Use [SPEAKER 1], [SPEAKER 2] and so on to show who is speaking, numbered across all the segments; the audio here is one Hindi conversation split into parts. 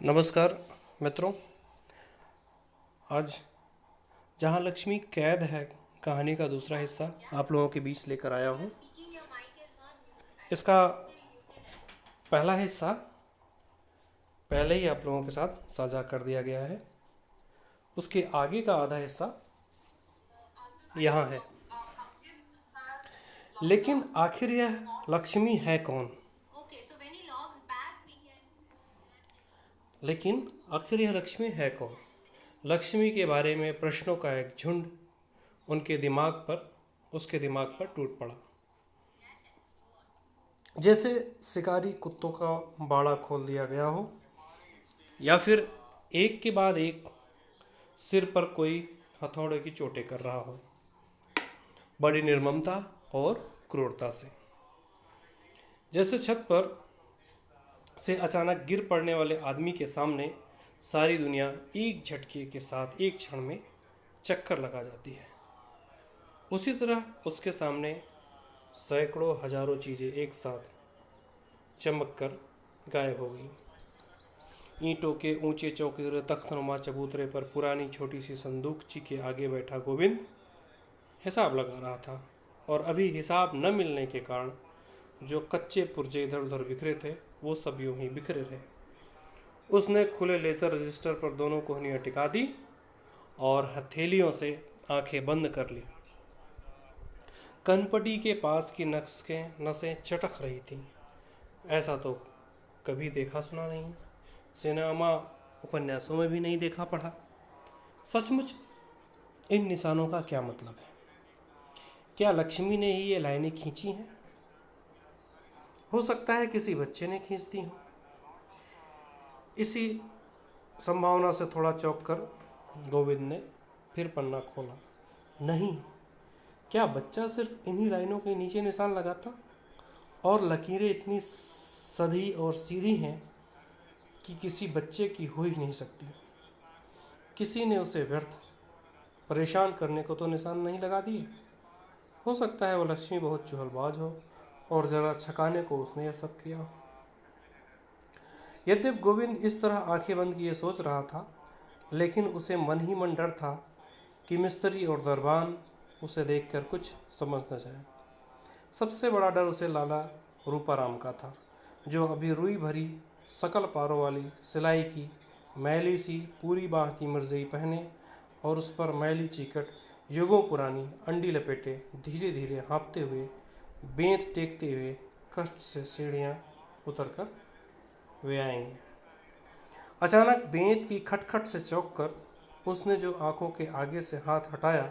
[SPEAKER 1] नमस्कार मित्रों। आज जहाँ लक्ष्मी कैद है कहानी का दूसरा हिस्सा आप लोगों के बीच लेकर आया हूँ। इसका पहला हिस्सा पहले ही आप लोगों के साथ साझा कर दिया गया है। उसके आगे का आधा हिस्सा यहाँ है। लेकिन आखिर यह लक्ष्मी है कौन? लेकिन आखिर यह लक्ष्मी है कौन? लक्ष्मी के बारे में प्रश्नों का एक झुंड उसके दिमाग पर टूट पड़ा। जैसे शिकारी कुत्तों का बाड़ा खोल दिया गया हो, या फिर एक के बाद एक सिर पर कोई हथौड़े की चोटें कर रहा हो, बड़ी निर्ममता और क्रूरता से। जैसे छत पर से अचानक गिर पड़ने वाले आदमी के सामने सारी दुनिया एक झटके के साथ एक क्षण में चक्कर लगा जाती है, उसी तरह उसके सामने सैकड़ों हजारों चीज़ें एक साथ चमक कर गायब हो गई। ईंटों के ऊंचे चौकीदार तख्तनुमा चबूतरे पर पुरानी छोटी सी संदूकची के आगे बैठा गोविंद हिसाब लगा रहा था, और अभी हिसाब न मिलने के कारण जो कच्चे पुर्जे इधर उधर बिखरे थे वो सब यूं ही बिखरे रहे। उसने खुले लेजर रजिस्टर पर दोनों कोहनियाँ टिका दी और हथेलियों से आंखें बंद कर ली। कनपटी के पास की नसें चटक रही थीं। ऐसा तो कभी देखा सुना नहीं, सिनेमा उपन्यासों में भी नहीं देखा पढ़ा। सचमुच इन निशानों का क्या मतलब है? क्या लक्ष्मी ने ही ये लाइनें खींची हैं? हो सकता है किसी बच्चे ने खींच दी हो। इसी संभावना से थोड़ा चौंक कर गोविंद ने फिर पन्ना खोला। नहीं, क्या बच्चा सिर्फ इन्हीं लाइनों के नीचे निशान लगाता? और लकीरें इतनी सधी और सीधी हैं कि किसी बच्चे की हो ही नहीं सकती। किसी ने उसे व्यर्थ परेशान करने को तो निशान नहीं लगा दिए। हो सकता है वो लक्ष्मी बहुत चुहलबाज हो और जरा छकाने को उसने यह सब किया हो। यद्यप गोविंद इस तरह आंखें बंद किए सोच रहा था, लेकिन उसे मन ही मन डर था कि मिस्त्री और दरबान उसे देखकर कुछ समझ न जाए। सबसे बड़ा डर उसे लाला रूपाराम का था, जो अभी रुई भरी सकल पारों वाली सिलाई की मैली सी पूरी बाह की मिर्जई पहने और उस पर मैली चीकट युगों पुरानी अंडी लपेटे धीरे धीरे हाँपते हुए बेंत टेकते हुए कष्ट से सीढ़ियाँ उतरकर वे आएंगे। अचानक बेंत की खटखट से चौंक कर उसने जो आंखों के आगे से हाथ हटाया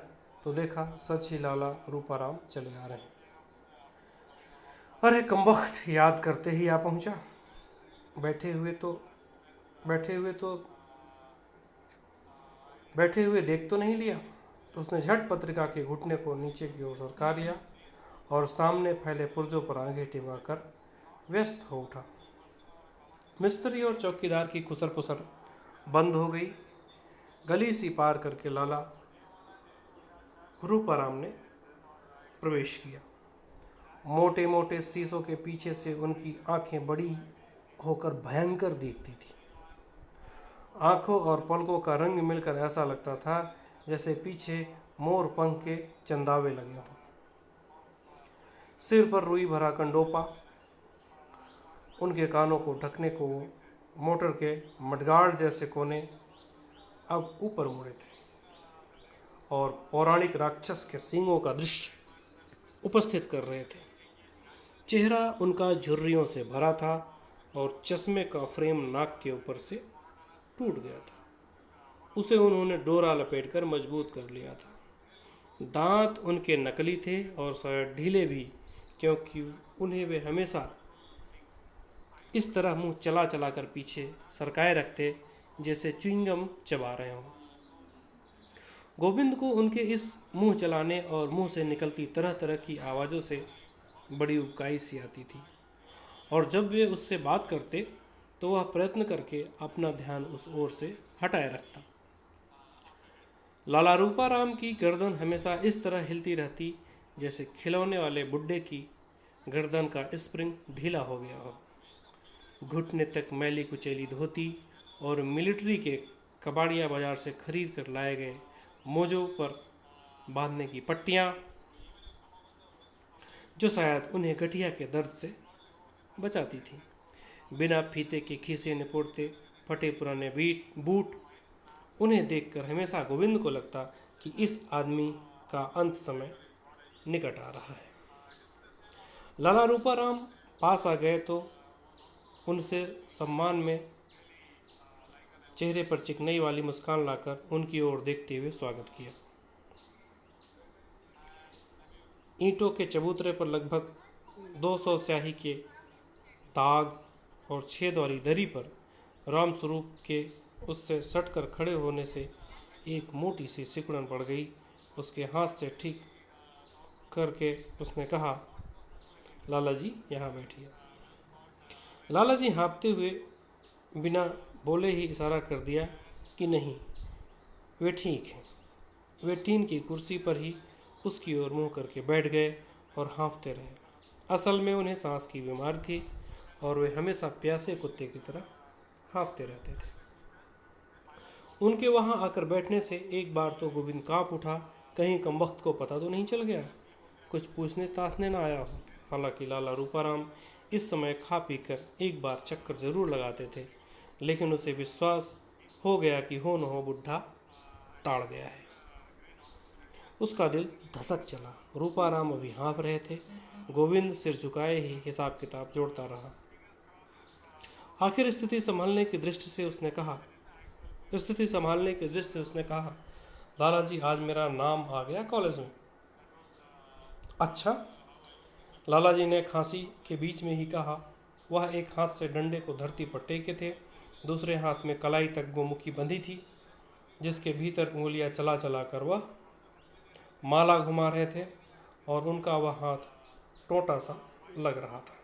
[SPEAKER 1] तो देखा सच ही लाला रूपाराम चले आ रहे हैं। अरे कमबख्त, याद करते ही आ पहुंचा। बैठे हुए देख तो नहीं लिया। उसने झट पत्रिका के घुटने को नीचे की ओर सरका लिया और सामने फैले पुर्जों पर आंखें टिकाकर व्यस्त हो उठा। मिस्त्री और चौकीदार की खुसर पुसर बंद हो गई। गली सी पार करके लाला रूपाराम ने प्रवेश किया। मोटे मोटे शीशों के पीछे से उनकी आंखें बड़ी होकर भयंकर दिखती थी। आंखों और पलकों का रंग मिलकर ऐसा लगता था जैसे पीछे मोर पंख के चंदावे लगे हों। सिर पर रुई भरा कंडोपा, उनके कानों को ढकने को मोटर के मडगाड़ जैसे कोने अब ऊपर मुड़े थे और पौराणिक राक्षस के सींगों का दृश्य उपस्थित कर रहे थे। चेहरा उनका झुर्रियों से भरा था और चश्मे का फ्रेम नाक के ऊपर से टूट गया था। उसे उन्होंने डोरा लपेटकर मजबूत कर लिया था। दांत उनके नकली थे और शायद ढीले भी, क्योंकि उन्हें वे हमेशा इस तरह मुंह चला चला कर पीछे सरकाए रखते जैसे च्युइंगम चबा रहे हों। गोविंद को उनके इस मुंह चलाने और मुंह से निकलती तरह तरह की आवाज़ों से बड़ी उबकाई सी आती थी, और जब वे उससे बात करते तो वह प्रयत्न करके अपना ध्यान उस ओर से हटाए रखता। लाला रूपाराम की गर्दन हमेशा इस तरह हिलती रहती जैसे खिलौने वाले बुड्ढे की गर्दन का स्प्रिंग ढीला हो गया हो। घुटने तक मैली कुचैली धोती और मिलिट्री के कबाड़िया बाजार से खरीद कर लाए गए मोजों पर बांधने की पट्टियाँ, जो शायद उन्हें गठिया के दर्द से बचाती थी। बिना फीते के खीसे निपोड़ते फटे पुराने बूट, उन्हें देखकर हमेशा गोविंद को लगता कि इस आदमी का अंत समय निकट आ रहा है। लाला रूपाराम पास आ गए तो उनसे सम्मान में चेहरे पर चिकनाई वाली मुस्कान लाकर उनकी ओर देखते हुए स्वागत किया। ईंटों के चबूतरे पर लगभग 200 स्याही के दाग और छेद वाली दरी पर रामस्वरूप के उससे सटकर खड़े होने से एक मोटी सी सिकुड़न पड़ गई। उसके हाथ से ठीक करके उसने कहा, लाला जी यहाँ बैठिए। लाला जी हाँफते हुए बिना बोले ही इशारा कर दिया कि नहीं, वे ठीक हैं। वे टीन की कुर्सी पर ही उसकी ओर मुँह करके बैठ गए और हाँफते रहे। असल में उन्हें सांस की बीमारी थी और वे हमेशा प्यासे कुत्ते की तरह हाँफते रहते थे। उनके वहाँ आकर बैठने से एक बार तो गोविंद काँप उठा, कहीं कमबख्त को पता तो नहीं चल गया, कुछ पूछने तासने ना आया हो। हालांकि लाला रूपाराम इस समय खा पी कर एक बार चक्कर जरूर लगाते थे, लेकिन उसे विश्वास हो गया कि हो न हो बुढ़ा ताड़ गया है। उसका दिल धसक चला। रूपाराम अभी हाँफ रहे थे। गोविंद सिर झुकाए ही हिसाब किताब जोड़ता रहा। आखिर स्थिति संभालने की दृष्टि से उसने कहा, लाला जी आज मेरा नाम आ गया कॉलेज में। अच्छा, लाला जी ने खांसी के बीच में ही कहा। वह एक हाथ से डंडे को धरती पर टेके थे, दूसरे हाथ में कलाई तक गोमुखी बंधी थी, जिसके भीतर उंगलियां चला चला कर वह माला घुमा रहे थे और उनका वह हाथ टोटा सा लग रहा था।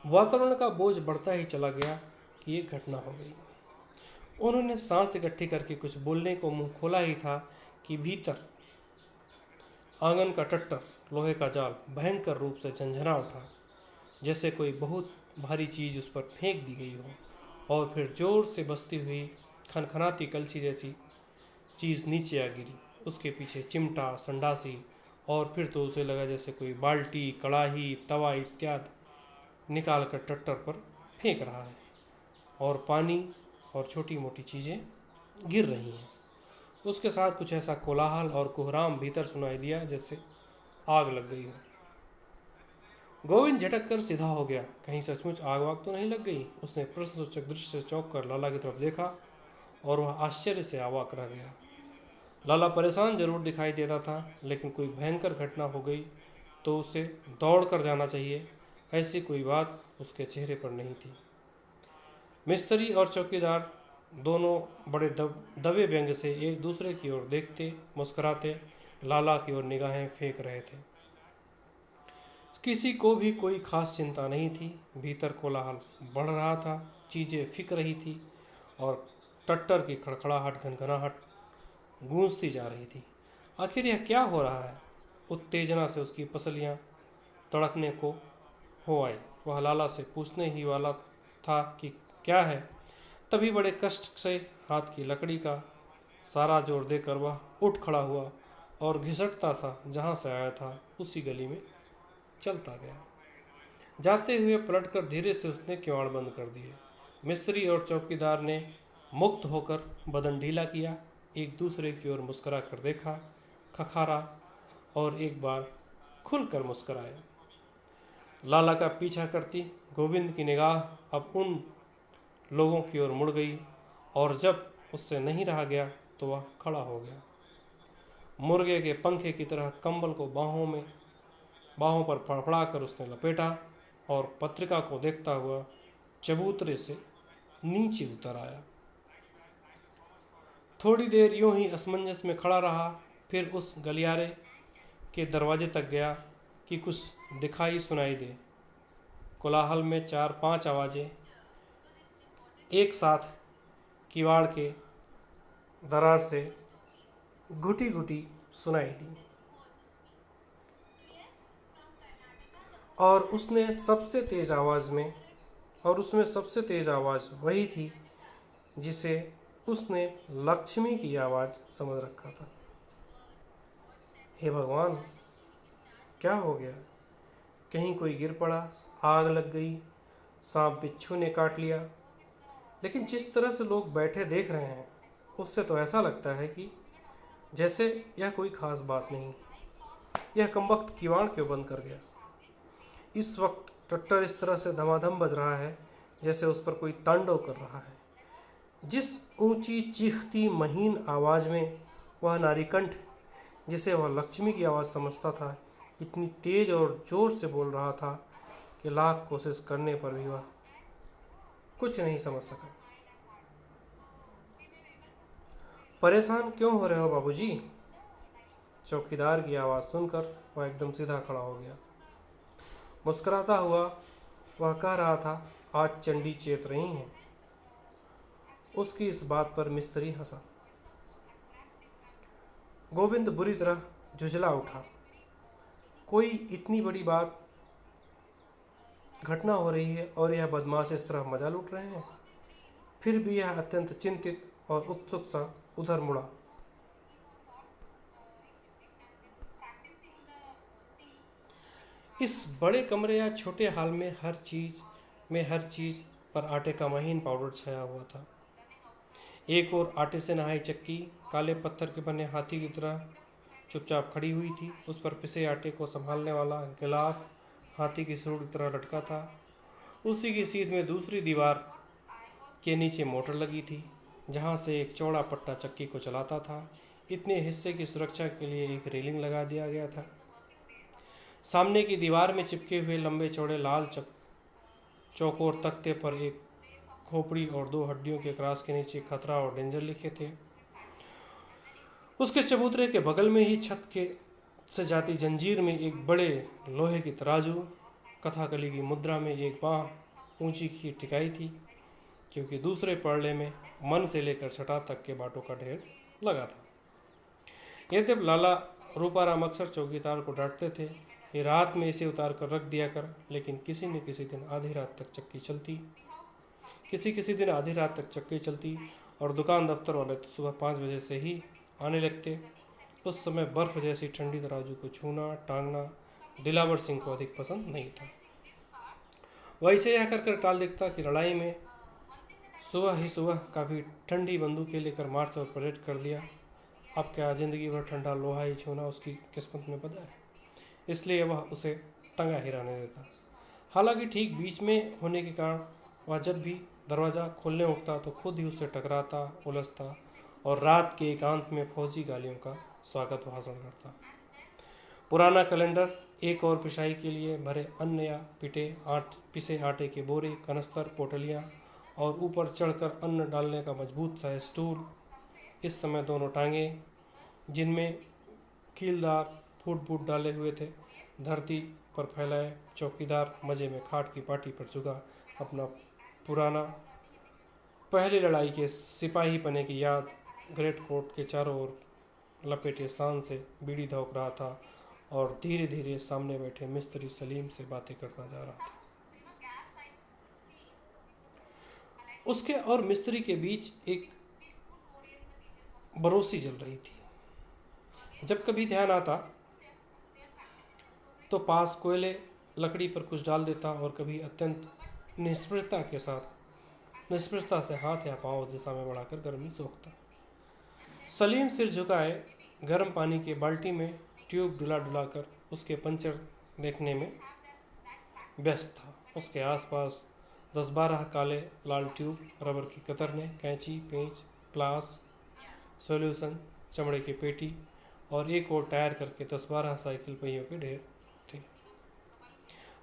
[SPEAKER 1] वातावरण का बोझ बढ़ता ही चला गया कि एक घटना हो गई। उन्होंने सांस इकट्ठी करके कुछ बोलने को मुंह खोला ही था कि भीतर आंगन का टट्टर लोहे का जाल भयंकर रूप से झंझना उठा, जैसे कोई बहुत भारी चीज उस पर फेंक दी गई हो, और फिर जोर से बजती हुई खनखनाती कलछी जैसी चीज नीचे आ गिरी। उसके पीछे चिमटा, संडासी, और फिर तो उसे लगा जैसे कोई बाल्टी, कड़ाही, तवा इत्यादि निकाल कर टट्टर पर फेंक रहा है और पानी और छोटी मोटी चीज़ें गिर रही हैं। उसके साथ कुछ ऐसा कोलाहल और कोहराम भीतर सुनाई दिया जैसे आग लग गई हो। गोविंद झटक कर सीधा हो गया, कहीं सचमुच आग वाग तो नहीं लग गई। उसने प्रश्नसूचक दृष्टि से चौंक कर लाला की तरफ देखा और वह आश्चर्य से अवाक रह गया। लाला परेशान जरूर दिखाई देता था, लेकिन कोई भयंकर घटना हो गई तो उसे दौड़ कर जाना चाहिए, ऐसी कोई बात उसके चेहरे पर नहीं थी। मिस्त्री और चौकीदार दोनों बड़े दबे व्यंग से एक दूसरे की ओर देखते मुस्कुराते लाला की ओर निगाहें फेंक रहे थे। किसी को भी कोई खास चिंता नहीं थी। भीतर कोलाहल बढ़ रहा था, चीज़ें फिक रही थी और टट्टर की खड़खड़ाहट, घनघनाहट गूंजती जा रही थी। आखिर यह क्या हो रहा है? उत्तेजना से उसकी पसलियां तड़कने को हो आई। वह लाला से पूछने ही वाला था कि क्या है, तभी बड़े कष्ट से हाथ की लकड़ी का सारा जोर देकर वह उठ खड़ा हुआ और घिसटता सा जहाँ से आया था उसी गली में चलता गया। जाते हुए पलटकर धीरे से उसने किवाड़ बंद कर दिए। मिस्त्री और चौकीदार ने मुक्त होकर बदन ढीला किया, एक दूसरे की ओर मुस्कुरा कर देखा, खखारा और एक बार खुलकर मुस्कुराए। लाला का पीछा करती गोविंद की निगाह अब उन लोगों की ओर मुड़ गई और जब उससे नहीं रहा गया तो वह खड़ा हो गया। मुर्गे के पंखे की तरह कंबल को बाहों पर फड़फड़ा कर उसने लपेटा और पत्रिका को देखता हुआ चबूतरे से नीचे उतर आया। थोड़ी देर यूं ही असमंजस में खड़ा रहा, फिर उस गलियारे के दरवाजे तक गया कि कुछ दिखाई सुनाई दे। कोलाहल में 4-5 आवाज़ें एक साथ किवाड़ के दरार से घुटी घुटी सुनाई दी और उसने सबसे तेज आवाज़ में और उसमें सबसे तेज आवाज़ वही थी जिसे उसने लक्ष्मी की आवाज़ समझ रखा था। हे भगवान, क्या हो गया? कहीं कोई गिर पड़ा, आग लग गई, सांप बिच्छू ने काट लिया? लेकिन जिस तरह से लोग बैठे देख रहे हैं उससे तो ऐसा लगता है कि जैसे यह कोई खास बात नहीं। यह कमबख्त किवाड़ क्यों बंद कर गया? इस वक्त टट्टर इस तरह से धमाधम बज रहा है जैसे उस पर कोई तांडव कर रहा है। जिस ऊंची चीखती महीन आवाज़ में वह नारीकंठ, जिसे वह लक्ष्मी की आवाज़ समझता था, इतनी तेज और जोर से बोल रहा था कि लाख कोशिश करने पर भी वह कुछ नहीं समझ सका। परेशान क्यों हो रहे हो बाबूजी? चौकीदार की आवाज़ सुनकर वह एकदम सीधा खड़ा हो गया। मुस्कुराता हुआ वह कह रहा था, आज चंडी चेत रही हैं। उसकी इस बात पर मिस्त्री हंसा। गोविंद बुरी तरह झुंझला उठा। कोई इतनी बड़ी बात घटना हो रही है और यह बदमाश इस तरह मजा लूट रहे हैं। फिर भी यह अत्यंत चिंतित और उत्सुक सा उधर मुड़ा। इस बड़े कमरे या छोटे हॉल में हर चीज पर आटे का महीन पाउडर छाया हुआ था। एक और आटे से नहाई चक्की काले पत्थर के बने हाथी की तरह चुपचाप खड़ी हुई थी। उस पर पिसे आटे को संभालने वाला गिलाफ हाथी की सूंड की तरह लटका था। उसी की सीध में दूसरी दीवार के नीचे मोटर लगी थी, जहाँ से एक चौड़ा पट्टा चक्की को चलाता था। इतने हिस्से की सुरक्षा के लिए एक रेलिंग लगा दिया गया था। सामने की दीवार में चिपके हुए लंबे चौड़े लाल चौकोर तख्ते पर एक खोपड़ी और दो हड्डियों के क्रॉस के नीचे खतरा और डेंजर लिखे थे। उसके चबूतरे के बगल में ही छत के से जाती जंजीर में एक बड़े लोहे की तराजू कथाकली की मुद्रा में एक बांह ऊंची की टिकाई थी, क्योंकि दूसरे पड़ले में मन से लेकर छठा तक के बाटों का ढेर लगा था। यद्यपि लाला रूपाराम अक्सर चौकीदार को डांटते थे, ये रात में इसे उतार कर रख दिया कर, लेकिन किसी न किसी दिन आधी रात तक चक्की चलती। किसी दिन आधी रात तक चक्की चलती और दुकान दफ्तर वाले तो सुबह 5 बजे से ही आने लगते। उस समय बर्फ जैसी ठंडी तराजू को छूना टांगना दिलावर सिंह को अधिक पसंद नहीं था। वह इसे यह कर टाल देता कि लड़ाई में सुबह काफ़ी ठंडी बंदूकें लेकर मार्च और परेड कर दिया। अब क्या जिंदगी भर ठंडा लोहा ही छूना उसकी किस्मत में बदा है, इसलिए वह उसे टंगा ही रहने देता। हालांकि ठीक बीच में होने के कारण वह जब भी दरवाज़ा खोलने उठता तो खुद ही उससे टकराता उलझता और रात के एकांत में फौजी गालियों का स्वागत भाषण करता। पुराना कैलेंडर, एक और पिसाई के लिए भरे अन्न या पिसे आटे के बोरे, कनस्तर, पोटलियाँ और ऊपर चढ़कर अन्न डालने का मजबूत सा स्टूल, इस समय दोनों टांगे जिनमें कीलदार फूट डाले हुए थे, धरती पर फैलाए। चौकीदार मज़े में खाट की पाटी पर झुका अपना पुराना पहली लड़ाई के सिपाही पने की याद ग्रेट कोट के चारों ओर लपेटे शान से बीड़ी धोक रहा था और धीरे धीरे सामने बैठे मिस्त्री सलीम से बातें करता जा रहा था। उसके और मिस्त्री के बीच एक बरोसी चल रही थी। जब कभी ध्यान आता तो पास कोयले लकड़ी पर कुछ डाल देता और कभी अत्यंत निष्पृहता से हाथ या पांव दिशा में बढ़ाकर गर्मी सोखता। सलीम सिर झुकाए गर्म पानी के बाल्टी में ट्यूब डुला कर उसके पंचर देखने में व्यस्त था। उसके आसपास 10-12 काले लाल ट्यूब, रबर की कतरने, कैंची, पेंच, प्लास, सॉल्यूशन, चमड़े की पेटी और एक और टायर करके 10-12 साइकिल पहियों के ढेर थे।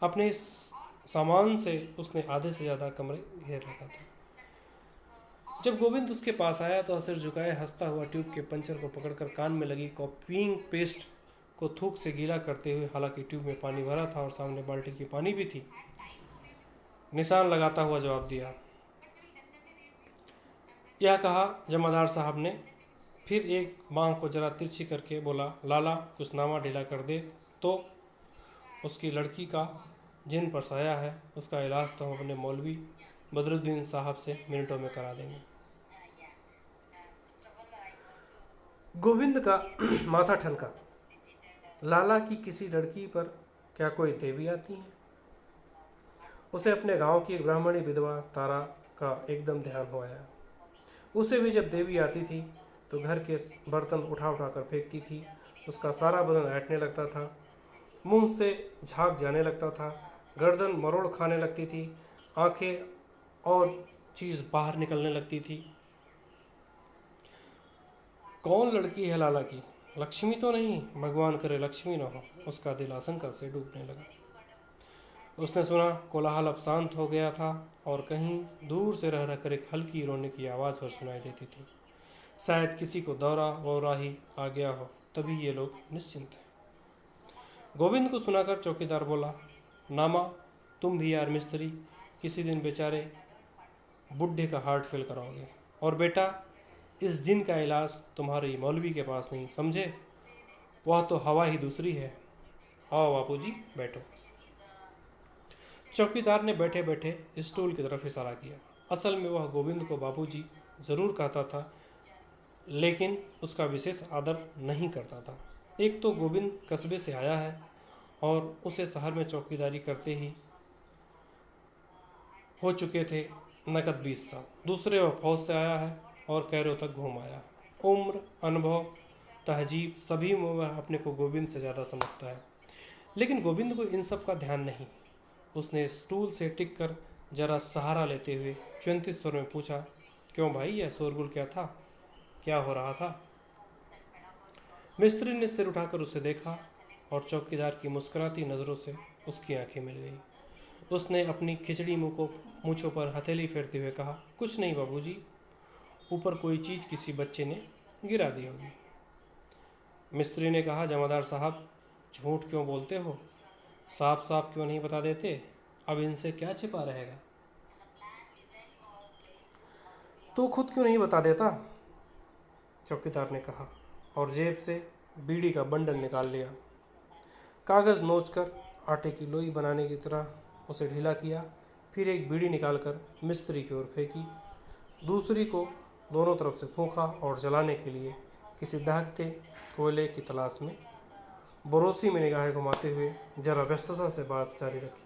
[SPEAKER 1] अपने इस सामान से उसने आधे से ज़्यादा कमरे घेर रखा था। जब गोविंद उसके पास आया तो सिर झुकाए हंसता हुआ ट्यूब के पंचर को पकड़कर कान में लगी कॉपिंग पेस्ट को थूक से गीला करते हुए, हालांकि ट्यूब में पानी भरा था और सामने बाल्टी की पानी भी थी, निशान लगाता हुआ जवाब दिया। यह कहा जमादार साहब ने। फिर एक बांह को जरा तिरछी करके बोला, लाला कुछ नामा ढीला कर दे तो। उसकी लड़की का जिन पर साया है उसका इलाज तो हम अपने मौलवी बदरुद्दीन साहब से मिनटों में करा देंगे। गोविंद का माथा ठनका। लाला की किसी लड़की पर क्या कोई देवी आती है? उसे अपने गांव की एक ब्राह्मणी विधवा तारा का एकदम ध्यान हो आया। उसे भी जब देवी आती थी तो घर के बर्तन उठा उठा कर फेंकती थी। उसका सारा बदन ऐंठने लगता था, मुंह से झाग जाने लगता था, गर्दन मरोड़ खाने लगती थी, आंखें और चीज़ बाहर निकलने लगती थी। कौन लड़की है लाला की? लक्ष्मी तो नहीं? भगवान करे लक्ष्मी न हो। उसका दिल आशंका से डूबने लगा। उसने सुना कोलाहल अब शांत हो गया था और कहीं दूर से रह रहकर एक हल्की रोने की आवाज़ पर सुनाई देती थी। शायद किसी को दौरा वौरा ही आ गया हो, तभी ये लोग निश्चिंत हैं। गोविंद को सुनाकर चौकीदार बोला, नामा तुम भी यार मिस्त्री, किसी दिन बेचारे बुढ़े का हार्ट फेल कराओगे। और बेटा, इस जिन का इलाज तुम्हारे मौलवी के पास नहीं, समझे? वह तो हवा ही दूसरी है। आओ बापूजी बैठो। चौकीदार ने बैठे बैठे स्टूल की तरफ इशारा किया। असल में वह गोविंद को बापूजी ज़रूर कहता था, लेकिन उसका विशेष आदर नहीं करता था। एक तो गोविंद कस्बे से आया है और उसे शहर में चौकीदारी करते ही हो चुके थे नकद 20 साल। दूसरे वह फौज से आया है और कैरो तक घूम आया है। उम्र, अनुभव, तहजीब सभी में वह अपने को गोविंद से ज़्यादा समझता है। लेकिन गोविंद को इन सब का ध्यान नहीं। उसने स्टूल से टिक कर जरा सहारा लेते हुए चिंतित स्वर में पूछा, क्यों भाई, यह शोरगुल क्या था? क्या हो रहा था? मिस्त्री ने सिर उठाकर उसे देखा और चौकीदार की मुस्कुराती नज़रों से उसकी आंखें मिल गई। उसने अपनी खिचड़ी मूँछों पर हथेली फेरते हुए कहा, कुछ नहीं बाबूजी, ऊपर कोई चीज़ किसी बच्चे ने गिरा दी होगी। मिस्त्री ने कहा, जमादार साहब झूठ क्यों बोलते हो? साफ साफ क्यों नहीं बता देते? अब इनसे क्या छिपा रहेगा? तू खुद क्यों नहीं बता देता? चौकीदार ने कहा और जेब से बीड़ी का बंडल निकाल लिया। कागज़ नोचकर आटे की लोई बनाने की तरह उसे ढीला किया, फिर एक बीड़ी निकालकर मिस्त्री की ओर फेंकी, दूसरी को दोनों तरफ से फूंका और जलाने के लिए किसी दहकते कोयले की तलाश में बरोसी में निगाहें घुमाते हुए जरा व्यस्तता से बात जारी रखी,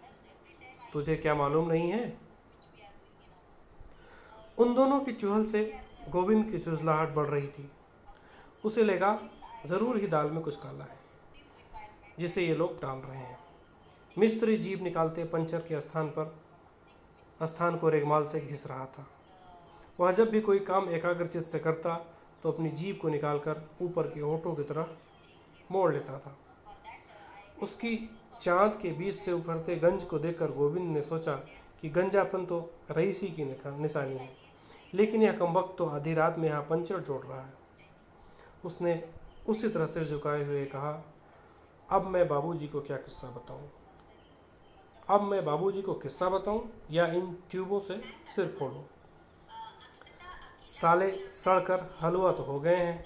[SPEAKER 1] तुझे क्या मालूम नहीं है? उन दोनों की चुहल से गोविंद की झुंझलाहट बढ़ रही थी। उसे लगा ज़रूर ही दाल में कुछ काला है जिसे ये लोग डाल रहे हैं। मिस्त्री जीभ निकालते पंचर के स्थान को रेगमाल से घिस रहा था। वह जब भी कोई काम एकाग्रचित से करता तो अपनी जीभ को निकालकर ऊपर के होठों की तरह मोड़ लेता था। उसकी चांद के बीच से उभरते गंज को देखकर गोविंद ने सोचा कि गंजापन तो रईसी की निशानी है, लेकिन यह कमबख्त तो आधी रात में यहाँ पंचर जोड़ रहा है। उसने उसी तरह सिर झुकाए हुए कहा, अब मैं बाबूजी को क्या किस्सा बताऊं? अब मैं बाबूजी को किस्सा बताऊं या इन ट्यूबों से सिर फोड़ूं? साले सड़कर हलवा तो हो गए हैं,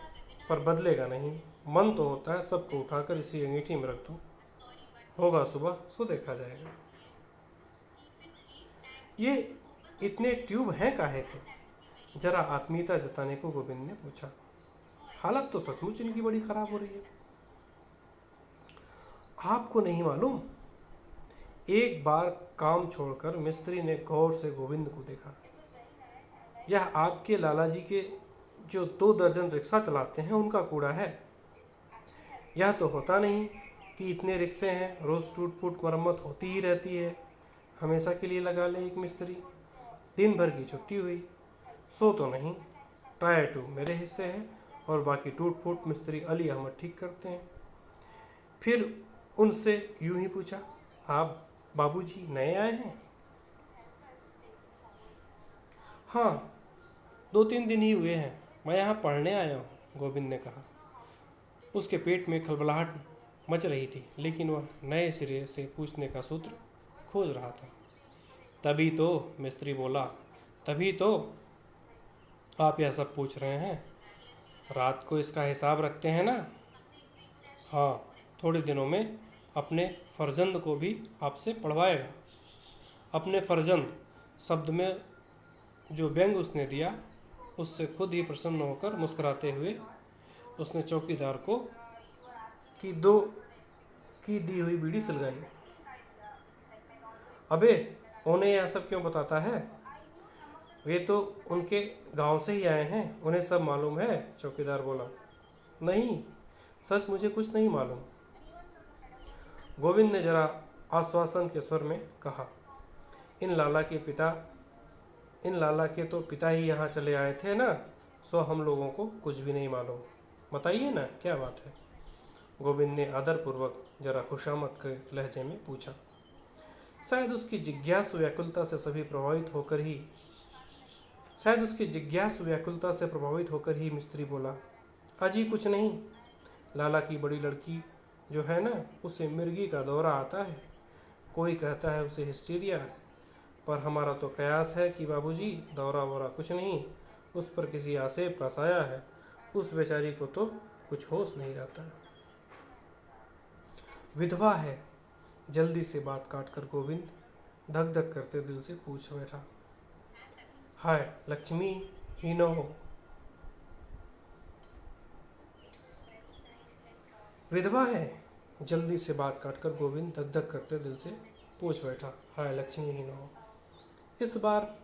[SPEAKER 1] पर बदलेगा नहीं। मन तो होता है सबको उठाकर इसी अंगीठी में रख दूं। होगा सुबह सो देखा जाएगा। ये इतने ट्यूब हैं काहे के? जरा आत्मीयता जताने को गोविंद ने पूछा। हालत तो सचमुच इनकी बड़ी खराब हो रही है। आपको नहीं मालूम? एक बार काम छोड़कर मिस्त्री ने गौर से गोविंद को देखा। यह आपके लाला जी के जो 2 दर्जन रिक्शा चलाते हैं उनका कूड़ा है। यह तो होता नहीं कि इतने रिक्शे हैं, रोज़ टूट फूट मरम्मत होती ही रहती है। हमेशा के लिए लगा ले एक मिस्त्री, दिन भर की छुट्टी हुई, सो तो नहीं। टायर ट्यूब मेरे हिस्से है और बाकी टूट फूट मिस्त्री अली अहमद ठीक करते हैं। फिर उनसे यूं ही पूछा, आप बाबूजी नए आए हैं? हाँ, 2-3 दिन ही हुए हैं, मैं यहाँ पढ़ने आया हूँ, गोविंद ने कहा। उसके पेट में खलबलाहट मच रही थी, लेकिन वह नए सिरे से पूछने का सूत्र खोज रहा था। तभी तो, मिस्त्री बोला, तभी तो आप यह सब पूछ रहे हैं। रात को इसका हिसाब रखते हैं ना? हाँ, थोड़े दिनों में अपने फर्जंद को भी आपसे पढ़वाएगा। अपने फर्जंद शब्द में जो व्यंग उसने दिया उससे खुद ही प्रसन्न होकर मुस्कुराते हुए उसने चौकीदार को की दी हुई बीड़ी सुलगाई। अबे उन्हें यह सब क्यों बताता है? वे तो उनके गांव से ही आए हैं, उन्हें सब मालूम है। चौकीदार बोला। नहीं, सच मुझे कुछ नहीं मालूम। गोविंद ने जरा आश्वासन के स्वर में कहा। इन लाला के तो पिता ही यहाँ चले आए थे ना, सो हम लोगों को कुछ भी नहीं मालूम। बताइए ना, क्या बात है? गोविंद ने आदरपूर्वक जरा खुशामद के लहजे में पूछा। शायद उसकी जिज्ञासु व्याकुलता से प्रभावित होकर ही मिस्त्री बोला। अजी कुछ नहीं, लाला की बड़ी लड़की जो है ना, उसे मिर्गी का दौरा आता है। कोई कहता है उसे हिस्टीरिया है, पर हमारा तो कयास है कि बाबूजी दौरा वोरा कुछ नहीं, उस पर किसी आसेब का साया है। उस बेचारी को तो कुछ होश नहीं रहता। विधवा है। जल्दी से बात काटकर गोविंद धक धक करते दिल से पूछ बैठा। हाय लक्ष्मी ही न हो? विधवा है। जल्दी से बात काटकर गोविंद धक धक करते दिल से पूछ बैठा। हाय लक्ष्मी ही न हो। इस बार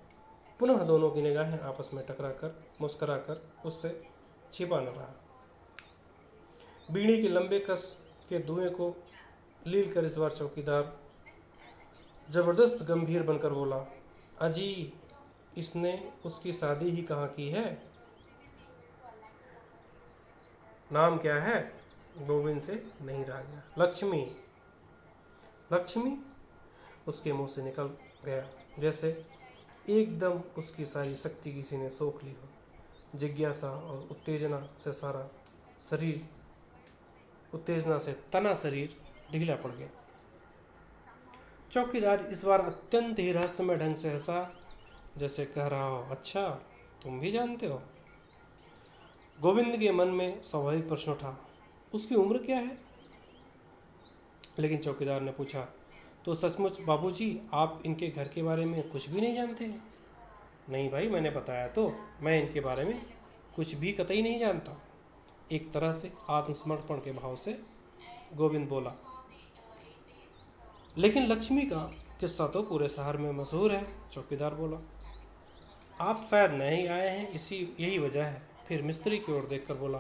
[SPEAKER 1] पुनः दोनों की निगाहें आपस में टकराकर मुस्कुराकर उससे छिपा न रहा। बीड़ी के लंबे कस के धुएं को लील कर इस बार चौकीदार जबरदस्त गंभीर बनकर बोला। अजी इसने उसकी शादी ही कहाँ की है? नाम क्या है? गोविंद से नहीं रहा गया। लक्ष्मी। लक्ष्मी? उसके मुंह से निकल गया जैसे एकदम उसकी सारी शक्ति किसी ने सोख ली हो। जिज्ञासा और उत्तेजना से तना शरीर ढीला पड़ गया। चौकीदार इस बार अत्यंत ही रहस्यमय ढंग से हंसा, जैसे कह रहा हो, अच्छा तुम भी जानते हो? गोविंद के मन में स्वाभाविक प्रश्न उठा, उसकी उम्र क्या है? लेकिन चौकीदार ने पूछा, तो सचमुच बाबूजी आप इनके घर के बारे में कुछ भी नहीं जानते? नहीं भाई, मैंने बताया तो, मैं इनके बारे में कुछ भी कतई नहीं जानता। एक तरह से आत्मसमर्पण के भाव से गोविंद बोला। लेकिन लक्ष्मी का किस्सा तो पूरे शहर में मशहूर है। चौकीदार बोला। आप शायद नए आए हैं, यही वजह है। फिर मिस्त्री की ओर देखकर बोला।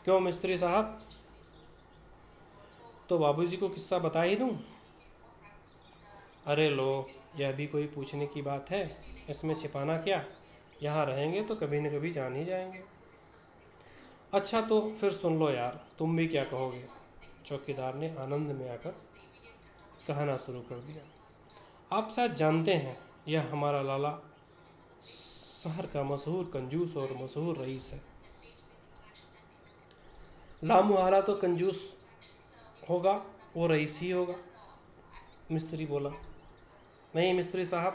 [SPEAKER 1] क्यों मिस्त्री साहब, तो बाबूजी को किस्सा बता ही दूं? अरे लो, यह भी कोई पूछने की बात है? इसमें छिपाना क्या? यहाँ रहेंगे तो कभी न कभी जान ही जाएंगे। अच्छा तो फिर सुन लो यार, तुम भी क्या कहोगे? चौकीदार ने आनंद में आकर कहना शुरू कर दिया। आप शायद जानते हैं, यह हमारा लाला शहर का मशहूर कंजूस और मशहूर रईस है। लामुहारा तो कंजूस होगा, वो रईस ही होगा। मिस्त्री बोला। नहीं मिस्त्री साहब,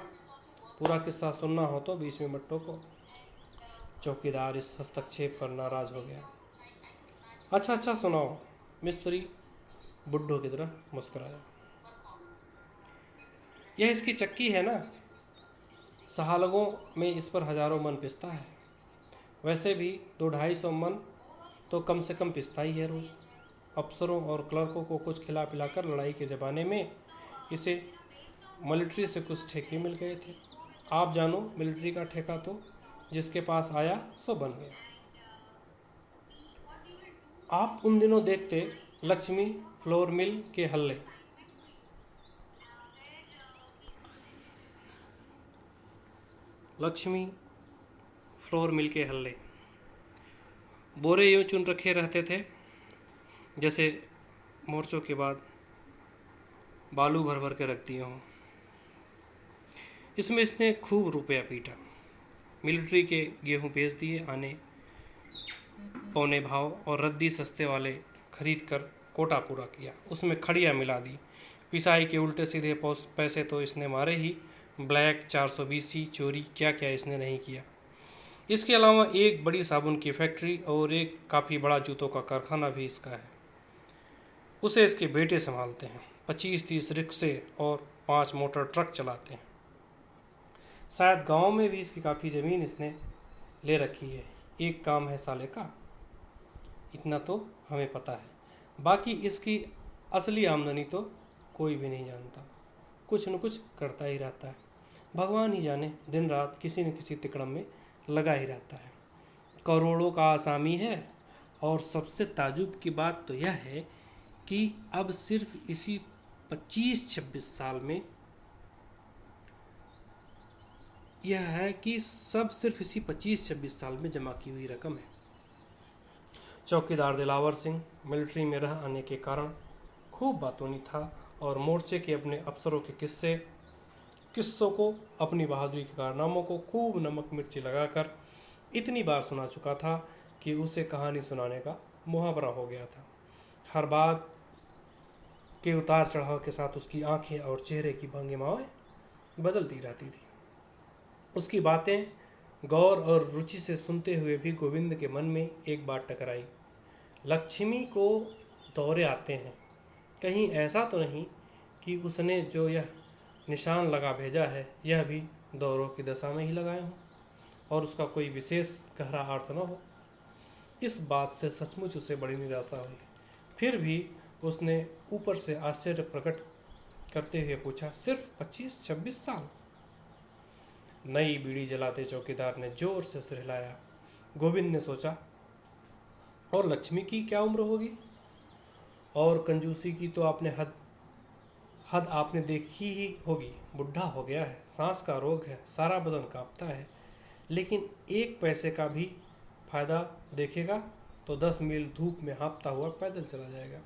[SPEAKER 1] पूरा किस्सा सुनना हो तो बीच में मत टोको। चौकीदार इस हस्तक्षेप पर नाराज हो गया। अच्छा सुनाओ। मिस्त्री बुड्ढों की तरह मुस्कुराया। यह इसकी चक्की है ना, सहालगों में इस पर हजारों मन पिसता है। वैसे भी 200-250 मन तो कम से कम पिसता ही है रोज। अफसरों और क्लर्कों को कुछ खिला पिलाकर लड़ाई के ज़माने में इसे मिलिट्री से कुछ ठेके मिल गए थे। आप जानो, मिलिट्री का ठेका तो जिसके पास आया सो बन गया। आप उन दिनों देखते लक्ष्मी फ्लोर मिल के हल्ले। लक्ष्मी फ्लोर मिल के हल्ले। बोरे यूँ चुन रखे रहते थे जैसे मोर्चों के बाद बालू भर भर के रख दिए हों। इसमें इसने खूब रुपया पीटा। मिलिट्री के गेहूं बेच दिए आने पौने भाव और रद्दी सस्ते वाले खरीद कर कोटा पूरा किया। उसमें खड़िया मिला दी। पिसाई के उल्टे सीधे पैसे तो इसने मारे ही। ब्लैक 420 चोरी क्या क्या इसने नहीं किया। इसके अलावा एक बड़ी साबुन की फैक्ट्री और एक काफ़ी बड़ा जूतों का कारखाना भी इसका है। उसे इसके बेटे संभालते हैं। 25-30 रिक्शे और 5 मोटर ट्रक चलाते हैं। शायद गांव में भी इसकी काफ़ी ज़मीन इसने ले रखी है। एक काम है साले का, इतना तो हमें पता है। बाकी इसकी असली आमदनी तो कोई भी नहीं जानता। कुछ न कुछ करता ही रहता है। भगवान ही जाने, दिन रात किसी न किसी तिकड़म में लगा ही रहता है। करोड़ों का आसामी है। और सबसे ताजुब की बात तो यह है कि अब सिर्फ इसी 25-26 साल में यह है कि सब सिर्फ इसी 25-26 साल में जमा की हुई रकम है। चौकीदार दिलावर सिंह मिलिट्री में रह आने के कारण खूब बातूनी था और मोर्चे के अपने अफसरों के किस्सों को, अपनी बहादुरी के कारनामों को खूब नमक मिर्ची लगाकर इतनी बार सुना चुका था कि उसे कहानी सुनाने का मुहावरा हो गया था। हर बात के उतार चढ़ाव के साथ उसकी आंखें और चेहरे की भंगिमाएं बदलती रहती थी। उसकी बातें गौर और रुचि से सुनते हुए भी गोविंद के मन में एक बात टकराई। लक्ष्मी को दौरे आते हैं, कहीं ऐसा तो नहीं कि उसने जो यह निशान लगा भेजा है यह भी दौरों की दशा में ही लगाए हों और उसका कोई विशेष गहरा अर्थ न हो। इस बात से सचमुच उसे बड़ी निराशा हुई। फिर भी उसने ऊपर से आश्चर्य प्रकट करते हुए पूछा, सिर्फ 25-26 साल? नई बीड़ी जलाते चौकीदार ने जोर से सिर हिलाया। गोविंद ने सोचा, और लक्ष्मी की क्या उम्र होगी? और कंजूसी की तो आपने हद आपने देखी ही होगी। बुढ़ा हो गया है, सांस का रोग है, सारा बदन कांपता है, लेकिन 1 पैसे का भी फायदा देखेगा तो 10 मील धूप में हाँफता हुआ पैदल चला जाएगा।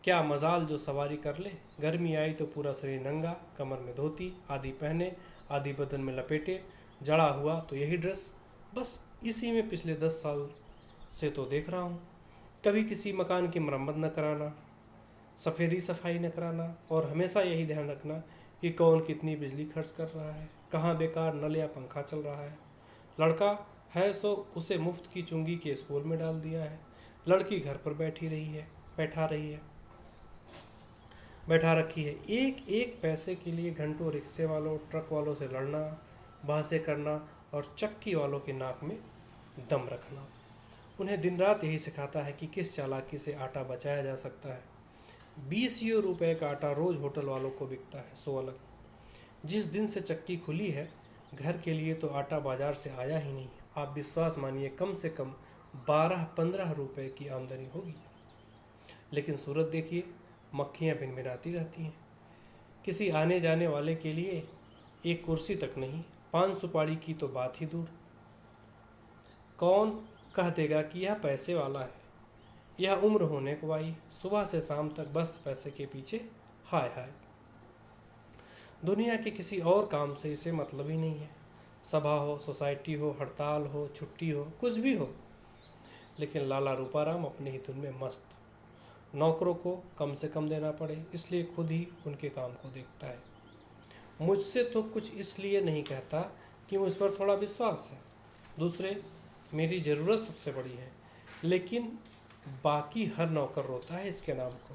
[SPEAKER 1] क्या मजाल जो सवारी कर ले। गर्मी आई तो पूरा शरीर नंगा, कमर में धोती आदि पहने, आदि बदन में लपेटे, जड़ा हुआ तो यही ड्रेस। बस इसी में पिछले 10 साल से तो देख रहा हूँ। कभी किसी मकान की मरम्मत न कराना, सफ़ेदी सफाई न कराना, और हमेशा यही ध्यान रखना कि कौन कितनी बिजली खर्च कर रहा है, कहाँ बेकार नल या पंखा चल रहा है। लड़का है सो उसे मुफ्त की चुंगी के स्कूल में डाल दिया है। लड़की घर पर बैठा रखी है। एक एक पैसे के लिए घंटों रिक्शे वालों, ट्रक वालों से लड़ना, बहसें करना और चक्की वालों की नाक में दम रखना। उन्हें दिन रात यही सिखाता है कि किस चालाकी से आटा बचाया जा सकता है। 20 रुपए का आटा रोज होटल वालों को बिकता है, सो अलग। जिस दिन से चक्की खुली है, घर के लिए तो आटा बाजार से आया ही नहीं। आप विश्वास मानिए, कम से कम 12-15 रुपए की आमदनी होगी। लेकिन सूरत देखिए, मक्खियाँ भिनभिनाती रहती हैं। किसी आने जाने वाले के लिए एक कुर्सी तक नहीं, 5 सुपारी की तो बात ही दूर। कौन कह देगा कि यह पैसे वाला है। यह उम्र होने को आई, सुबह से शाम तक बस पैसे के पीछे हाय हाय। दुनिया के किसी और काम से इसे मतलब ही नहीं है। सभा हो, सोसाइटी हो, हड़ताल हो, छुट्टी हो, कुछ भी हो, लेकिन लाला रूपाराम अपनी ही धुन में मस्त। नौकरों को कम से कम देना पड़े, इसलिए खुद ही उनके काम को देखता है। मुझसे तो कुछ इसलिए नहीं कहता कि मुझ पर थोड़ा विश्वास है। दूसरे, मेरी ज़रूरत सबसे बड़ी है, लेकिन बाकी हर नौकर रोता है इसके नाम को।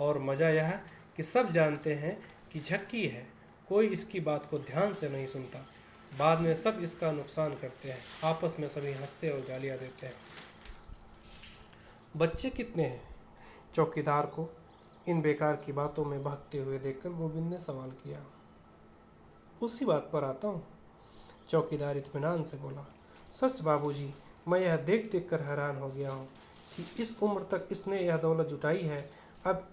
[SPEAKER 1] और मज़ा यह है कि सब जानते हैं कि झक्की है, कोई इसकी बात को ध्यान से नहीं सुनता। बाद में सब इसका नुकसान करते हैं, आपस में सभी हंसते और गालियाँ देते हैं। बच्चे कितने हैं? चौकीदार को इन बेकार की बातों में भागते हुए देखकर गोविंद ने सवाल किया। उसी बात पर आता हूँ, चौकीदार इत्मीनान से बोला। सच बाबूजी, मैं यह देख देख कर हैरान हो गया हूँ कि इस उम्र तक इसने यह दौलत जुटाई है, अब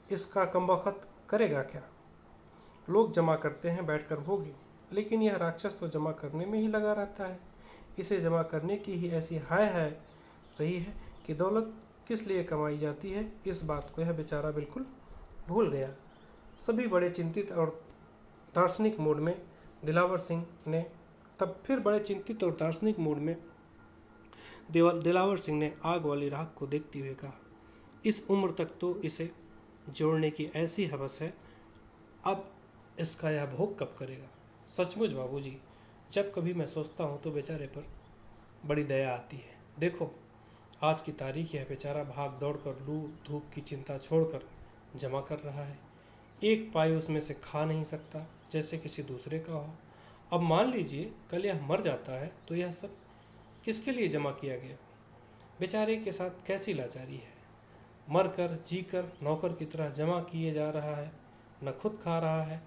[SPEAKER 1] इसका कमबख्त करेगा क्या? लोग जमा करते हैं बैठकर भोगी, लेकिन यह राक्षस तो जमा करने में ही लगा रहता है। इसे जमा करने की ही ऐसी हाय है रही है कि दौलत किस लिए कमाई जाती है, इस बात को यह बेचारा बिल्कुल भूल गया। सभी बड़े चिंतित और दार्शनिक मूड में दिलावर सिंह ने दिलावर सिंह ने आग वाली राख को देखते हुए कहा, इस उम्र तक तो इसे जोड़ने की ऐसी हवस है, अब इसका यह भोग कब करेगा? सचमुच बाबूजी, जब कभी मैं सोचता हूँ तो बेचारे पर बड़ी दया आती है। देखो, आज की तारीख यह बेचारा भाग दौड़ कर लू धूप की चिंता छोड़कर जमा कर रहा है। एक पाई उसमें से खा नहीं सकता जैसे किसी दूसरे का हो। अब मान लीजिए कल यह मर जाता है तो यह सब किसके लिए जमा किया गया? बेचारे के साथ कैसी लाचारी है। मर कर जी कर नौकर की तरह जमा किए जा रहा है, न खुद खा रहा है,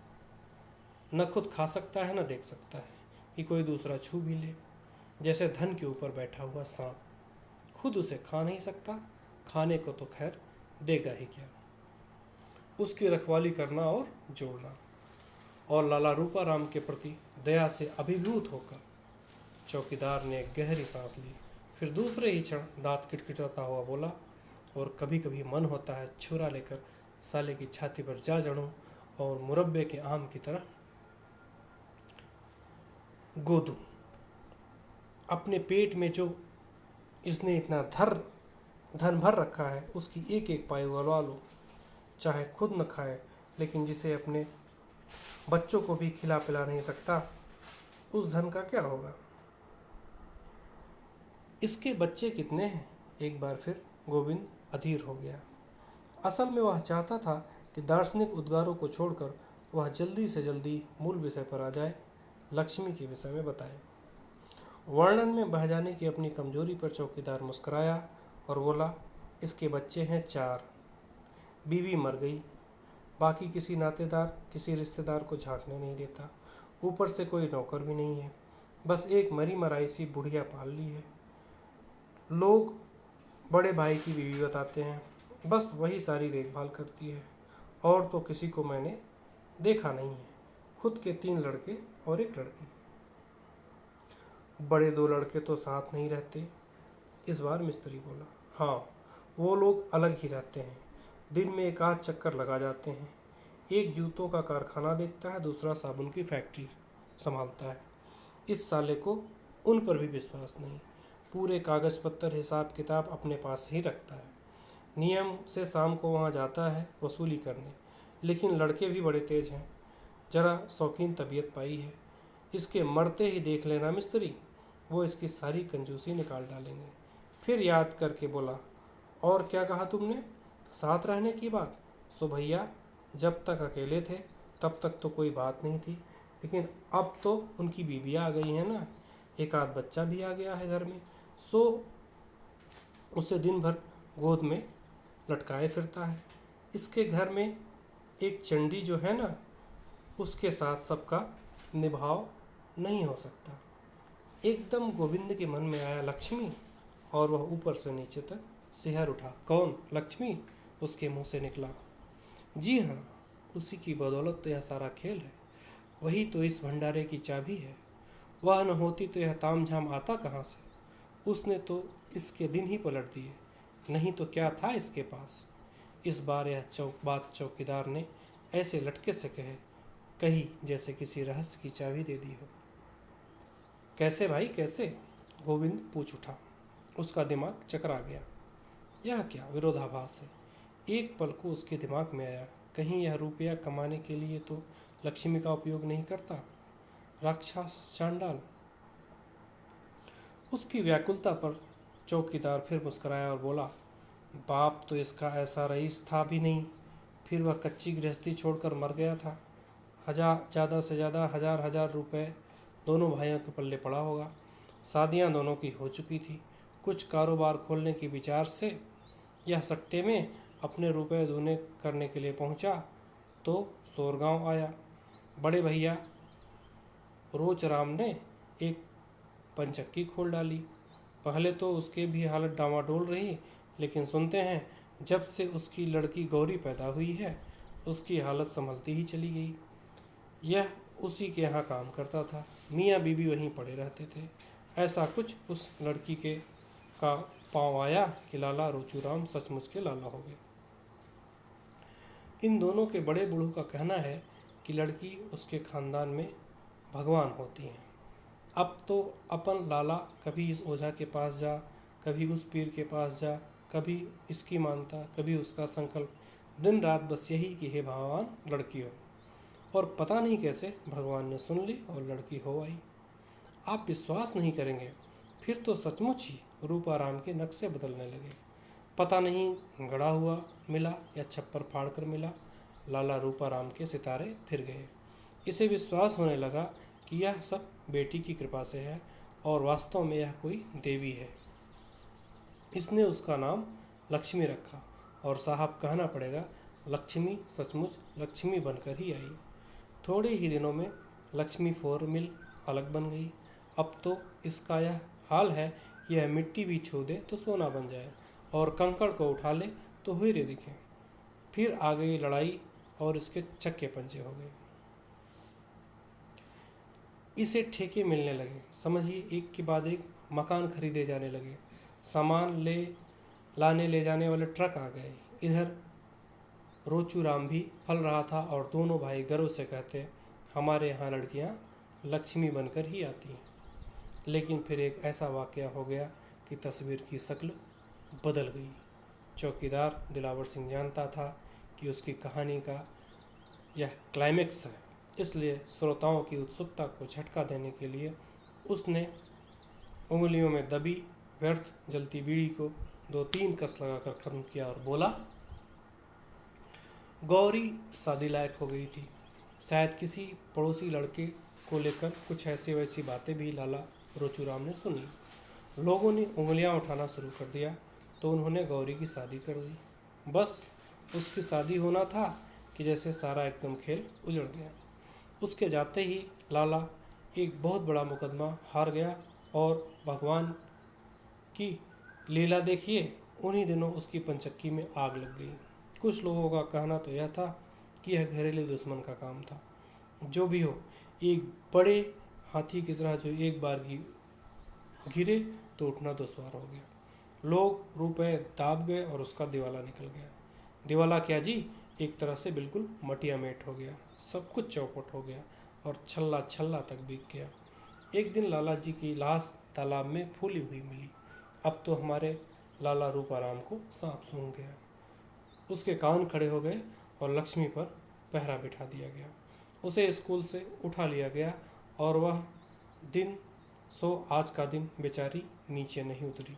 [SPEAKER 1] न खुद खा सकता है, न देख सकता है कि कोई दूसरा छू भी ले। जैसे धन के ऊपर बैठा हुआ सांप, खुद उसे खा नहीं सकता, खाने को तो खैर देगा ही क्या। उसकी रखवाली करना और जोड़ना। और लाला रूपाराम के प्रति दया से अभिभूत होकर चौकीदार ने एक गहरी सांस ली। फिर दूसरे ही क्षण दांत किटकिटाता हुआ बोला, और कभी कभी मन होता है छुरा लेकर साले की छाती पर जा चढ़ूं और मुरब्बे के आम की तरह गोदूं। अपने पेट में जो इसने इतना धन भर रखा है उसकी एक एक पाई उगलवा लो। चाहे खुद न खाए, लेकिन जिसे अपने बच्चों को भी खिला पिला नहीं सकता, उस धन का क्या होगा? इसके बच्चे कितने हैं? एक बार फिर गोविंद अधीर हो गया। असल में वह चाहता था कि दार्शनिक उद्गारों को छोड़कर वह जल्दी से जल्दी मूल विषय पर आ जाए, लक्ष्मी के विषय में बताए। वर्णन में बह जाने की अपनी कमजोरी पर चौकीदार मुस्कुराया और बोला, इसके बच्चे हैं 4। बीवी मर गई, बाकी किसी नातेदार किसी रिश्तेदार को झांकने नहीं देता, ऊपर से कोई नौकर भी नहीं है, बस एक मरी मराई सी बुढ़िया पाल ली है। लोग बड़े भाई की बीवी बताते हैं, बस वही सारी देखभाल करती है, और तो किसी को मैंने देखा नहीं है। खुद के 3 लड़के और 1 लड़की। बड़े 2 लड़के तो साथ नहीं रहते, इस बार मिस्त्री बोला। हाँ, वो लोग अलग ही रहते हैं, दिन में एक आध चक्कर लगा जाते हैं। एक जूतों का कारखाना देखता है, दूसरा साबुन की फैक्ट्री संभालता है। इस साले को उन पर भी विश्वास नहीं, पूरे कागज पत्तर हिसाब किताब अपने पास ही रखता है। नियम से शाम को वहाँ जाता है वसूली करने, लेकिन लड़के भी बड़े तेज हैं, जरा शौकीन तबीयत पाई है। इसके मरते ही देख लेना मिस्त्री, वो इसकी सारी कंजूसी निकाल डालेंगे। फिर याद करके बोला, और क्या कहा तुमने? साथ रहने की बात? सो भैया, जब तक अकेले थे तब तक तो कोई बात नहीं थी, लेकिन अब तो उनकी बीबियाँ आ गई हैं ना, एक आध बच्चा भी आ गया है घर में, सो उसे दिन भर गोद में लटकाए फिरता है। इसके घर में एक चंडी जो है ना, उसके साथ सबका निभाव नहीं हो सकता। एकदम गोविंद के मन में आया लक्ष्मी, और वह ऊपर से नीचे तक सिहर उठा। कौन? लक्ष्मी? उसके मुंह से निकला। जी हाँ, उसी की बदौलत तो यह सारा खेल है, वही तो इस भंडारे की चाबी है। वह न होती तो यह तामझाम आता कहाँ से? उसने तो इसके दिन ही पलट दिए, नहीं तो क्या था इसके पास। इस बार यह बात चौकीदार ने ऐसे लटके से कही जैसे किसी रहस्य की चाबी दे दी हो। कैसे भाई, कैसे? गोविंद पूछ उठा। उसका दिमाग चकरा गया। यह क्या विरोधाभास है? एक पल को उसके दिमाग में आया, कहीं यह रुपया कमाने के लिए तो लक्ष्मी का उपयोग नहीं करता? राक्षस चांडाल। उसकी व्याकुलता पर चौकीदार फिर मुस्कुराया और बोला, बाप तो इसका ऐसा रईस था भी नहीं, फिर वह कच्ची गृहस्थी छोड़कर मर गया था। ज़्यादा से ज़्यादा 1000 रुपए दोनों भाइयों के पल्ले पड़ा होगा। शादियां दोनों की हो चुकी थी। कुछ कारोबार खोलने की विचार से यह सट्टे में अपने रुपए दूने करने के लिए पहुंचा तो सोरगांव आया। बड़े भैया रोचराम ने एक पंचक्की खोल डाली। पहले तो उसके भी हालत डामाडोल रही, लेकिन सुनते हैं जब से उसकी लड़की गौरी पैदा हुई है उसकी हालत संभलती ही चली गई। यह उसी के यहाँ काम करता था, मियाँ बीबी वहीं पड़े रहते थे। ऐसा कुछ उस लड़की के का पाँव आया कि लाला रोचूराम सचमुच के लाला हो गए। इन दोनों के बड़े बूढ़ों का कहना है कि लड़की उसके खानदान में भगवान होती हैं। अब तो अपन लाला कभी इस ओझा के पास जा, कभी उस पीर के पास जा, कभी इसकी मानता, कभी उसका संकल्प, दिन रात बस यही कि हे भगवान लड़की हो। और पता नहीं कैसे भगवान ने सुन ली और लड़की हो आई। आप विश्वास नहीं करेंगे, फिर तो सचमुच ही रूपाराम के नक्शे बदलने लगे। पता नहीं गड़ा हुआ मिला या छप्पर फाड़ कर मिला, लाला रूपाराम के सितारे फिर गए। इसे विश्वास होने लगा कि यह सब बेटी की कृपा से है और वास्तव में यह कोई देवी है। इसने उसका नाम लक्ष्मी रखा और साहब कहना पड़ेगा, लक्ष्मी सचमुच लक्ष्मी बनकर ही आई। थोड़े ही दिनों में लक्ष्मी फोर मिल अलग बन गई। अब तो इसका यह हाल है कि यह मिट्टी भी छू दे तो सोना बन जाए और कंकड़ को उठा ले तो हीरे दिखे। फिर आ गई लड़ाई और इसके चक्के पंचे हो गए। इसे ठेके मिलने लगे, समझिए एक के बाद एक मकान खरीदे जाने लगे, सामान लाने ले जाने वाले ट्रक आ गए। इधर रोचूराम भी फल रहा था और दोनों भाई गर्व से कहते, हमारे यहाँ लड़कियाँ लक्ष्मी बनकर ही आती हैं। लेकिन फिर एक ऐसा वाक़या हो गया कि तस्वीर की शक्ल बदल गई। चौकीदार दिलावर सिंह जानता था कि उसकी कहानी का यह क्लाइमेक्स है, इसलिए श्रोताओं की उत्सुकता को झटका देने के लिए उसने उंगलियों में दबी व्यर्थ जलती बीड़ी को 2-3 कस लगाकर खत्म किया और बोला, गौरी शादी लायक हो गई थी। शायद किसी पड़ोसी लड़के को लेकर कुछ ऐसी वैसी बातें भी लाला रोचूराम ने सुनी। लोगों ने उंगलियां उठाना शुरू कर दिया तो उन्होंने गौरी की शादी कर दी। बस उसकी शादी होना था कि जैसे सारा एकदम खेल उजड़ गया। उसके जाते ही लाला एक बहुत बड़ा मुकदमा हार गया और भगवान की लीला देखिए, उन्हीं दिनों उसकी पंचक्की में आग लग गई। कुछ लोगों का कहना तो यह था कि यह घरेलू दुश्मन का काम था। जो भी हो, एक बड़े हाथी की तरह जो एक बार गिरे तो उठना दुश्वार हो गया। लोग रुपए दाब गए और उसका दिवाला निकल गया। दिवाला क्या जी, एक तरह से बिल्कुल मटिया मेट हो गया। सब कुछ चौपट हो गया और छल्ला छल्ला तक बिक गया। एक दिन लाला जी की लाश तालाब में फूली हुई मिली। अब तो हमारे लाला रूपाराम को सांप सूंघ गया। उसके कान खड़े हो गए और लक्ष्मी पर पहरा बिठा दिया गया। उसे स्कूल से उठा लिया गया और वह दिन आज का दिन बेचारी नीचे नहीं उतरी।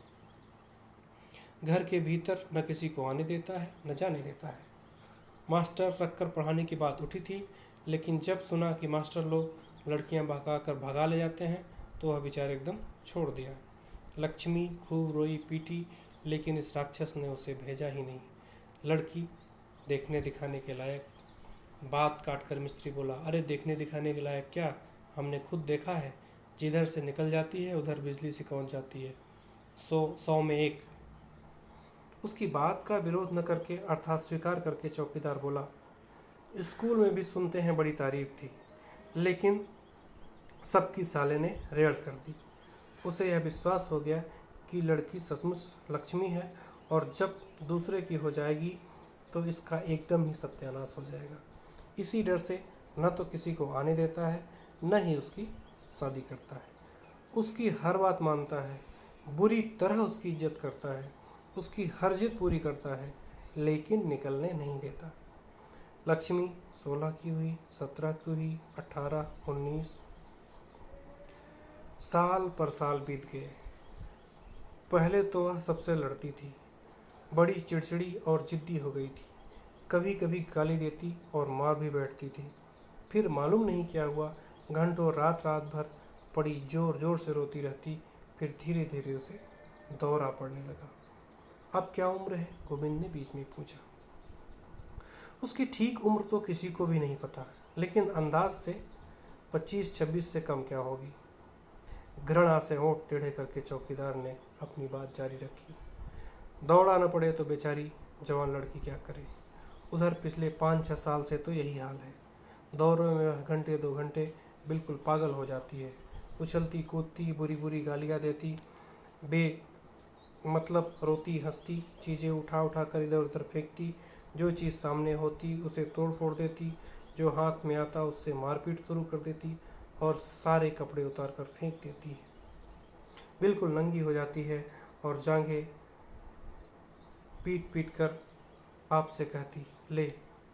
[SPEAKER 1] घर के भीतर न किसी को आने देता है न जाने देता है। मास्टर रखकर पढ़ाने की बात उठी थी, लेकिन जब सुना कि मास्टर लोग लड़कियां भगा कर भगा ले जाते हैं तो वह बेचारे एकदम छोड़ दिया। लक्ष्मी खूब रोई पीटी, लेकिन इस राक्षस ने उसे भेजा ही नहीं। लड़की देखने दिखाने के लायक। बात काटकर मिस्त्री बोला, अरे देखने दिखाने के लायक क्या, हमने खुद देखा है। जिधर से निकल जाती है उधर बिजली से पहुंच जाती है, 100 में 1। उसकी बात का विरोध न करके अर्थात स्वीकार करके चौकीदार बोला, स्कूल में भी सुनते हैं बड़ी तारीफ थी, लेकिन सबकी साले ने रेड़ कर दी। उसे यह विश्वास हो गया कि लड़की सचमुच लक्ष्मी है और जब दूसरे की हो जाएगी तो इसका एकदम ही सत्यानाश हो जाएगा। इसी डर से न तो किसी को आने देता है न ही उसकी शादी करता है। उसकी हर बात मानता है, बुरी तरह उसकी इज्जत करता है, उसकी हर जिद पूरी करता है, लेकिन निकलने नहीं देता। लक्ष्मी 16 की हुई, 17 की हुई, 18, 19, साल पर साल बीत गए। पहले तो वह सबसे लड़ती थी, बड़ी चिड़चिड़ी और जिद्दी हो गई थी। कभी कभी गाली देती और मार भी बैठती थी। फिर मालूम नहीं क्या हुआ, घंटों रात भर पड़ी जोर जोर से रोती रहती। फिर धीरे धीरे उसे दौरा पड़ने लगा। अब क्या उम्र है, गोविंद ने बीच में पूछा। उसकी ठीक उम्र तो किसी को भी नहीं पता, लेकिन अंदाज से 25-26 से कम क्या होगी। घृणा से होंठ टेढ़े करके चौकीदार ने अपनी बात जारी रखी। दौड़ा न पड़े तो बेचारी जवान लड़की क्या करे। उधर पिछले 5-6 साल से तो यही हाल है। दौरों में वह घंटे 2 घंटे बिल्कुल पागल हो जाती है। उछलती कूदती, बुरी बुरी गालियाँ देती, मतलब रोती हंसती, चीज़ें उठा उठा कर इधर उधर फेंकती, जो चीज़ सामने होती उसे तोड़ फोड़ देती, जो हाथ में आता उससे मारपीट शुरू कर देती और सारे कपड़े उतार कर फेंक देती है। बिल्कुल नंगी हो जाती है और जांघें पीट पीट कर आपसे कहती, ले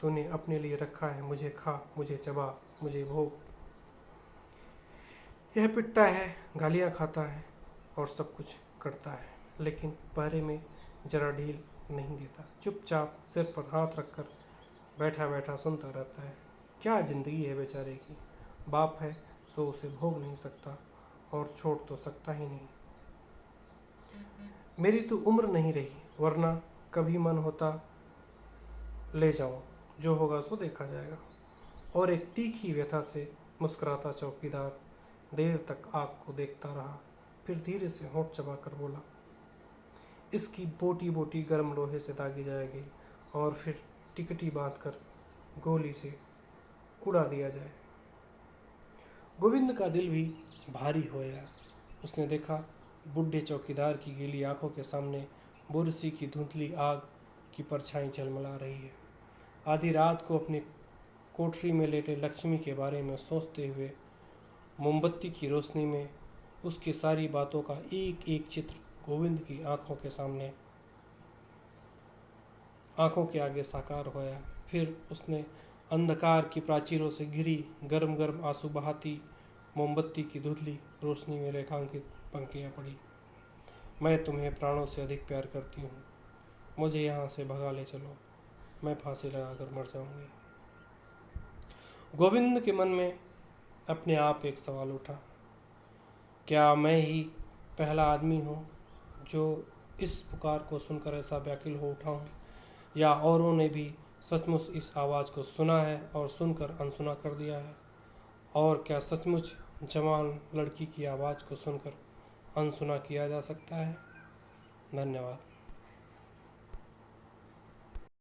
[SPEAKER 1] तूने अपने लिए रखा है, मुझे खा, मुझे चबा, मुझे भोग। यह पिटता है, गालियाँ खाता है और सब कुछ करता है, लेकिन पहरे में जरा ढील नहीं देता। चुपचाप सिर पर हाथ रखकर बैठा बैठा सुनता रहता है। क्या जिंदगी है बेचारे की। बाप है सो उसे भोग नहीं सकता और छोड़ तो सकता ही नहीं। मेरी तो उम्र नहीं रही, वरना कभी मन होता ले जाऊं, जो होगा सो देखा जाएगा। और एक तीखी व्यथा से मुस्कुराता चौकीदार देर तक आग को देखता रहा, फिर धीरे से होंठ चबाकर बोला, इसकी बोटी बोटी गर्म लोहे से दागी जाएगी और फिर टिकटी बांधकर गोली से उड़ा दिया जाए। गोविंद का दिल भी भारी हो गया। उसने देखा बुढ़े चौकीदार की गीली आंखों के सामने बुरसी की धुंधली आग की परछाई झलमला रही है। आधी रात को अपनी कोठरी में लेटे लक्ष्मी के बारे में सोचते हुए मोमबत्ती की रोशनी में उसकी सारी बातों का एक एक चित्र गोविंद की आंखों के सामने, आंखों के आगे साकार होया। फिर उसने अंधकार की प्राचीरों से घिरी गर्म गर्म आंसू बहाती मोमबत्ती की धुंधली रोशनी में रेखांकित पंक्तियां पढ़ी। मैं तुम्हें प्राणों से अधिक प्यार करती हूँ, मुझे यहाँ से भगा ले चलो, मैं फांसी लगाकर मर जाऊंगी। गोविंद के मन में अपने आप एक सवाल उठा, क्या मैं ही पहला आदमी हूँ जो इस पुकार को सुनकर ऐसा व्याकुल हो उठा हूँ, या औरों ने भी सचमुच इस आवाज़ को सुना है और सुनकर अनसुना कर दिया है? और क्या सचमुच जवान लड़की की आवाज़ को सुनकर अनसुना किया जा सकता है? धन्यवाद।